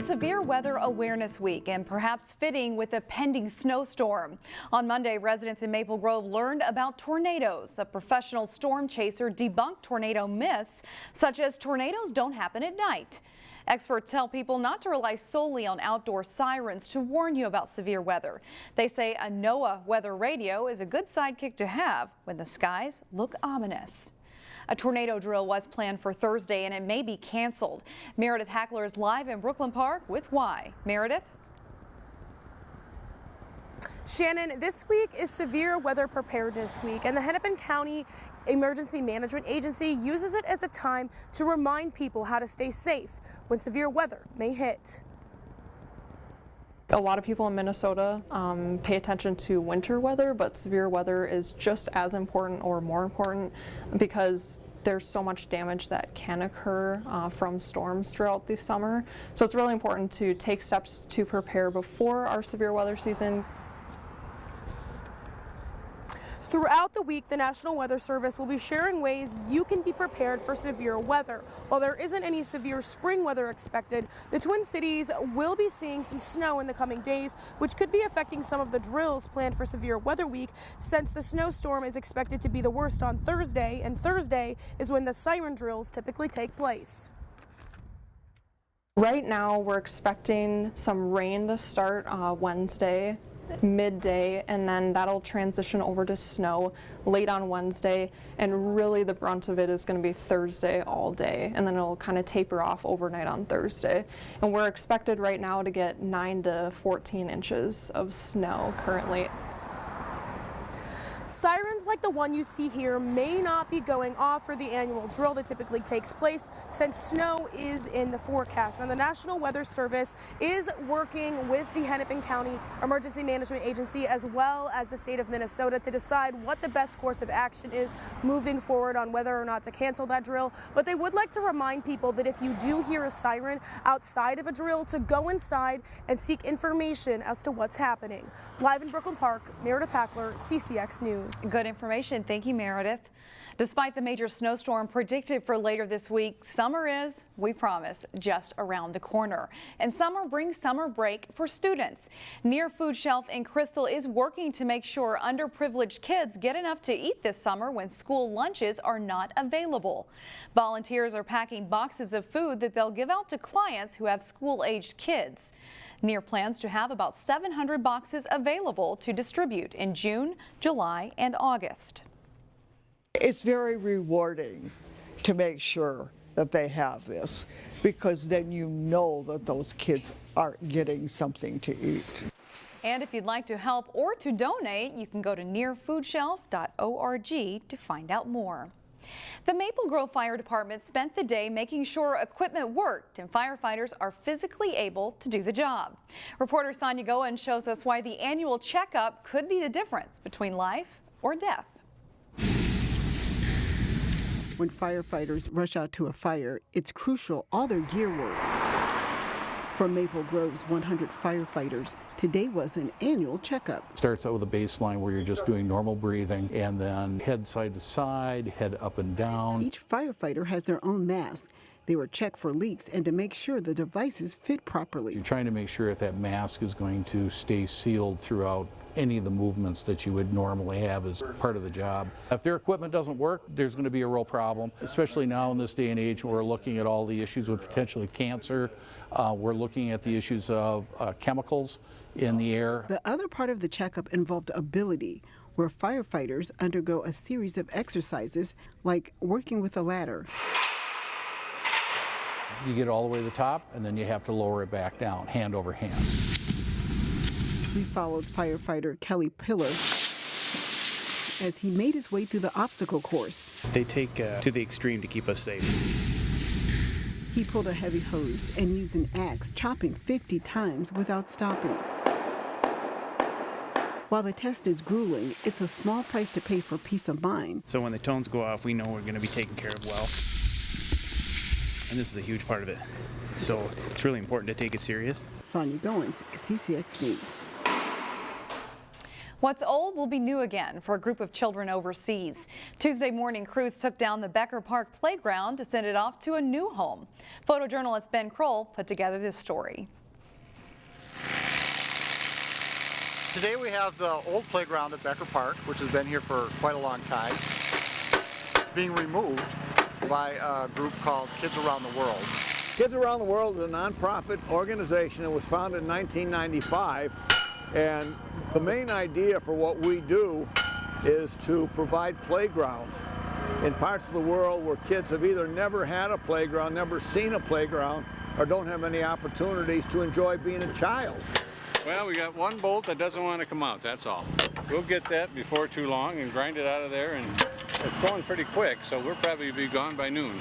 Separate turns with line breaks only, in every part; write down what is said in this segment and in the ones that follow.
It's Severe Weather Awareness Week and perhaps fitting with a pending snowstorm. On Monday, residents in Maple Grove learned about tornadoes. A professional storm chaser debunked tornado myths, such as tornadoes don't happen at night. Experts tell people not to rely solely on outdoor sirens to warn you about severe weather. They say a NOAA weather radio is a good sidekick to have when the skies look ominous. A tornado drill was planned for Thursday and it may be canceled. Meredith Hackler is live in Brooklyn Park with why. Meredith?
Shannon, this week is Severe Weather Preparedness Week, and the Hennepin County Emergency Management Agency uses it as a time to remind people how to stay safe when severe weather may hit.
A lot of people in Minnesota pay attention to winter weather, but severe weather is just as important or more important because there's so much damage that can occur from storms throughout the summer. So it's really important to take steps to prepare before our severe weather season.
Throughout the week, the National Weather Service will be sharing ways you can be prepared for severe weather. While there isn't any severe spring weather expected, the Twin Cities will be seeing some snow in the coming days, which could be affecting some of the drills planned for Severe Weather Week, since the snowstorm is expected to be the worst on Thursday, and Thursday is when the siren drills typically take place.
Right now, we're expecting some rain to start Wednesday midday, and then that'll transition over to snow late on Wednesday, and really the brunt of it is going to be Thursday all day, and then it'll kind of taper off overnight on Thursday. And we're expected right now to get 9 to 14 inches of snow currently.
Sirens like the one you see here may not be going off for the annual drill that typically takes place since snow is in the forecast. And the National Weather Service is working with the Hennepin County Emergency Management Agency as well as the state of Minnesota to decide what the best course of action is moving forward on whether or not to cancel that drill. But they would like to remind people that if you do hear a siren outside of a drill, to go inside and seek information as to what's happening. Live in Brooklyn Park, Meredith Hackler, CCX News.
Good information. Thank you, Meredith. Despite the major snowstorm predicted for later this week, summer is, we promise, just around the corner. And summer brings summer break for students. Near Food Shelf in Crystal is working to make sure underprivileged kids get enough to eat this summer when school lunches are not available. Volunteers are packing boxes of food that they'll give out to clients who have school-aged kids. Near plans to have about 700 boxes available to distribute in June, July, and August.
It's very rewarding to make sure that they have this, because then you know that those kids are getting something to eat.
And if you'd like to help or to donate, you can go to nearfoodshelf.org to find out more. The Maple Grove Fire Department spent the day making sure equipment worked and firefighters are physically able to do the job. Reporter Sonia Goen shows us why the annual checkup could be the difference between life or death.
When firefighters rush out to a fire, it's crucial all their gear works. For Maple Grove's 100 firefighters, today was an annual checkup.
It starts out with a baseline where you're just doing normal breathing, and then head side to side, head up and down.
Each firefighter has their own mask. They were checked for leaks and to make sure the devices fit properly.
You're trying to make sure that mask is going to stay sealed throughout any of the movements that you would normally have as part of the job. If their equipment doesn't work, there's going to be a real problem, especially now in this day and age when we're looking at all the issues with potentially cancer. We're looking at the issues of chemicals in the air.
The other part of the checkup involved ability, where firefighters undergo a series of exercises like working with a ladder.
You get all the way to the top, and then you have to lower it back down, hand over hand.
We followed firefighter Kelly Pillar as he made his way through the obstacle course.
They take to the extreme to keep us safe.
He pulled a heavy hose and used an axe, chopping 50 times without stopping. While the test is grueling, it's a small price to pay for peace of mind.
So when the tones go off, we know we're going to be taken care of well. And this is a huge part of it. So it's really important to take it serious.
Sonia Goins, CCX News.
What's old will be new again for a group of children overseas. Tuesday morning, crews took down the Becker Park playground to send it off to a new home. Photojournalist Ben Kroll put together this story.
Today we have the old playground at Becker Park, which has been here for quite a long time, being removed by a group called Kids Around the World.
Kids Around the World is a nonprofit organization that was founded in 1995, and the main idea for what we do is to provide playgrounds in parts of the world where kids have either never had a playground, never seen a playground, or don't have any opportunities to enjoy being a child.
Well, we got one bolt that doesn't want to come out, that's all. We'll get that before too long and grind it out of there, and it's going pretty quick, so we'll probably be gone by noon.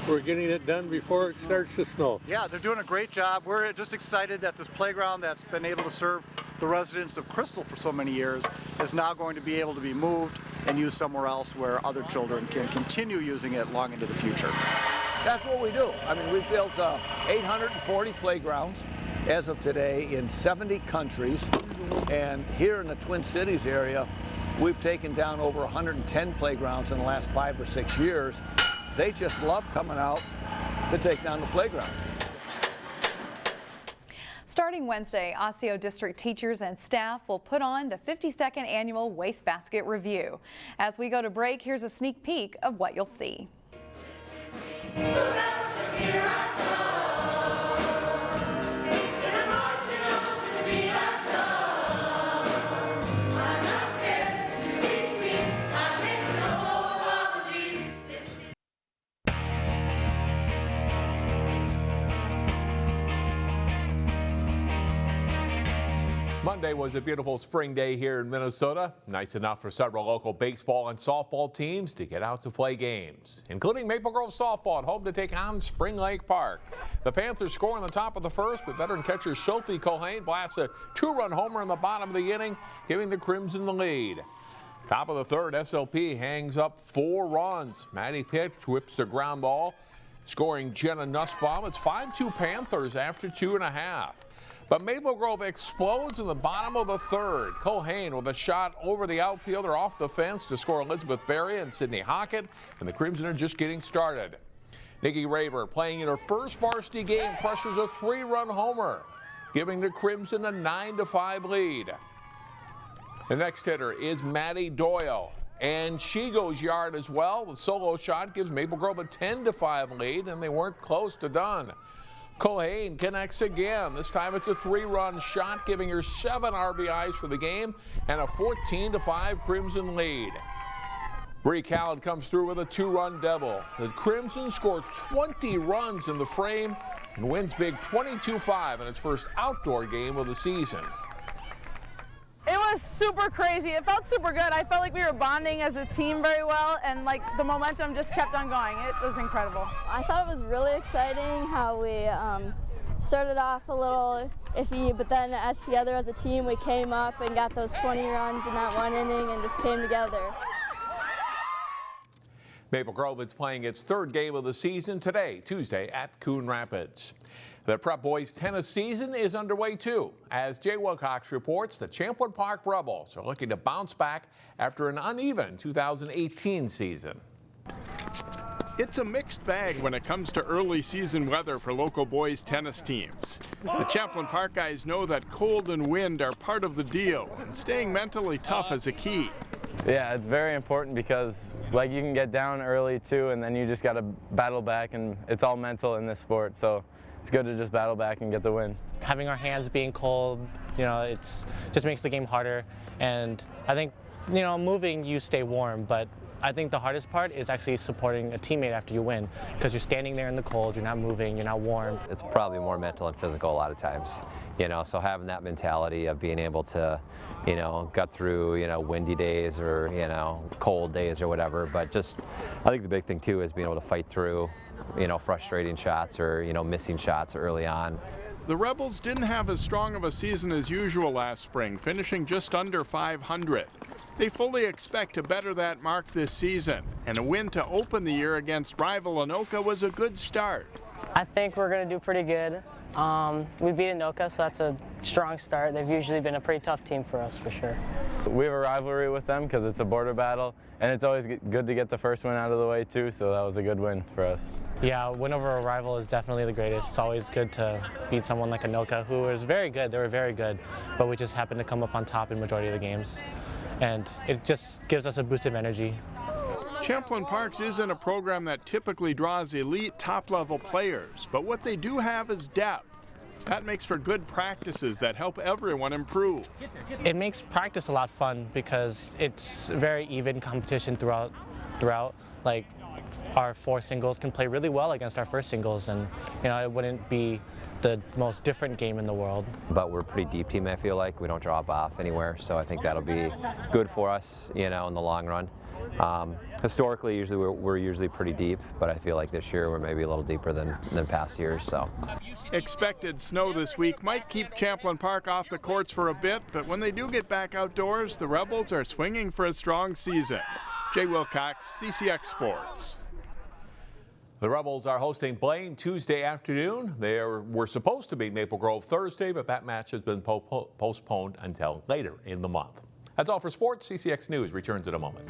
We're getting it done before it starts to snow.
Yeah, they're doing a great job. We're just excited that this playground that's been able to serve the residents of Crystal for so many years is now going to be able to be moved and used somewhere else where other children can continue using it long into the future.
That's what we do. I mean, we've built 840 playgrounds as of today in 70 countries, and here in the Twin Cities area, we've taken down over 110 playgrounds in the last 5 or 6 years. They just love coming out to take down the playgrounds.
Starting Wednesday, Osseo District teachers and staff will put on the 52nd annual Wastebasket Revue. As we go to break, here's a sneak peek of what you'll see.
Monday was a beautiful spring day here in Minnesota. Nice enough for several local baseball and softball teams to get out to play games, including Maple Grove softball at home to take on Spring Lake Park. The Panthers score in the top of the first, but veteran catcher Sophie Culhane blasts a 2-run homer in the bottom of the inning, giving the Crimson the lead. Top of the third, SLP hangs up 4 runs. Maddie Pitch whips the ground ball, scoring Jenna Nussbaum. It's 5-2 Panthers after 2.5. But Maple Grove explodes in the bottom of the third. Culhane with a shot over the outfielder off the fence to score Elizabeth Berry and Sydney Hockett, and the Crimson are just getting started. Nikki Raber, playing in her first varsity game, crushes a 3-run homer, giving the Crimson a 9-5 lead. The next hitter is Maddie Doyle, and she goes yard as well. The solo shot gives Maple Grove a 10-5 lead, and they weren't close to done. Culhane connects again. This time it's a 3-run shot, giving her 7 RBIs for the game and a 14-5 Crimson lead. Bree Callard comes through with a 2-run double. The Crimson score 20 runs in the frame and wins big 22-5 in its first outdoor game of the season.
It was super crazy. It felt super good. I felt like we were bonding as a team very well, and like the momentum just kept on going. It was incredible.
I thought it was really exciting how we started off a little iffy, but then as together as a team we came up and got those 20 runs in that one inning and just came together.
Maple Grove is playing its 3rd game of the season today, Tuesday at Coon Rapids. The Prep Boys tennis season is underway too. As Jay Wilcox reports, the Champlin Park Rebels are looking to bounce back after an uneven 2018 season.
It's a mixed bag when it comes to early season weather for local boys tennis teams. The Champlin Park guys know that cold and wind are part of the deal, and staying mentally tough is a key.
Yeah, it's very important because like you can get down early too, and then you just got to battle back, and it's all mental in this sport. So it's good to just battle back and get the win.
Having our hands being cold, it's just makes the game harder. And I think, moving, you stay warm, but I think the hardest part is actually supporting a teammate after you win, because you're standing there in the cold, you're not moving, you're not warm.
It's probably more mental and physical a lot of times, so having that mentality of being able to, gut through, windy days or, cold days or whatever. But just, I think the big thing too is being able to fight through, frustrating shots or, missing shots early on.
The Rebels didn't have as strong of a season as usual last spring, finishing just under 500. They fully expect to better that mark this season, and a win to open the year against rival Anoka was a good start.
I think we're going to do pretty good.
We beat Anoka, so that's a strong start. They've usually been a pretty tough team for us, for sure.
We have a rivalry with them because it's a border battle, and it's always good to get the first win out of the way too, so that was a good win for us.
Yeah, win over a rival is definitely the greatest. It's always good to beat someone like Anoka, who is very good. They were very good, but we just happened to come up on top in majority of the games, and it just gives us a boost of energy.
Champlin Parks isn't a program that typically draws elite top-level players, but what they do have is depth. That makes for good practices that help everyone improve.
It makes practice a lot fun because it's very even competition throughout. Like, our 4 singles can play really well against our first singles, and it wouldn't be the most different game in the world.
But we're a pretty deep team, I feel like. We don't drop off anywhere, so I think that'll be good for us, in the long run. Historically, usually we're usually pretty deep, but I feel like this year we're maybe a little deeper than past years. So,
expected snow this week might keep Champlin Park off the courts for a bit, but when they do get back outdoors, the Rebels are swinging for a strong season. Jay Wilcox, CCX Sports.
The Rebels are hosting Blaine Tuesday afternoon. They were supposed to beat Maple Grove Thursday, but that match has been postponed until later in the month. That's all for sports. CCX News returns in a moment.